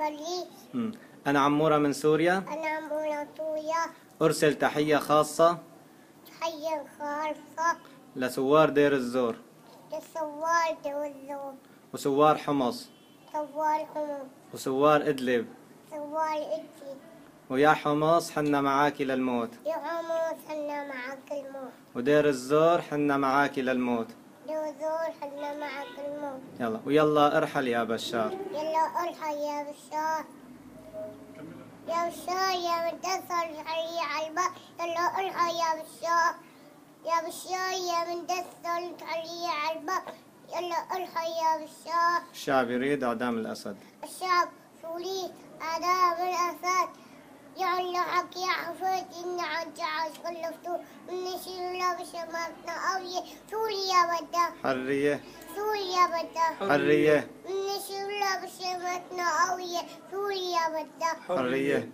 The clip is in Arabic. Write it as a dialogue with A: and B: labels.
A: خليج.
B: أنا عمورة من سوريا.
A: أنا عمورة سوريا.
B: أرسل تحية خاصة.
A: تحية خاصة.
B: لثوار دير الزور.
A: لثوار دير الزور.
B: وثوار حمص.
A: ثوار حمص.
B: وثوار إدلب.
A: ثوار إدلب.
B: ويا حمص حنا معاكي للموت.
A: يا حمص حنا معاك الموت.
B: ودير الزور حنا معاكي للموت.
A: دير الزور حنا معاك الموت.
B: يلا ويلا ارحل يا بشار.
A: يلا ارحل يا بشار. يا بشار يا مدثر الحرية على الباب. يلا ارحل يا بشار. يا بشار يا مدثر الحرية على الباب. يلا ارحل يا بشار.
B: الشعب يريد اعدام الاسد.
A: الشعب يريد اعدام الاسد. يلا حق يا حفيد إن عجعش خلفتو من شيلا بشماتنا أوية سوريا بدا.
B: حرية.
A: سوريا بدا.
B: حرية.
A: من شيلا بشماتنا أوية سوريا بدا.
B: حرية.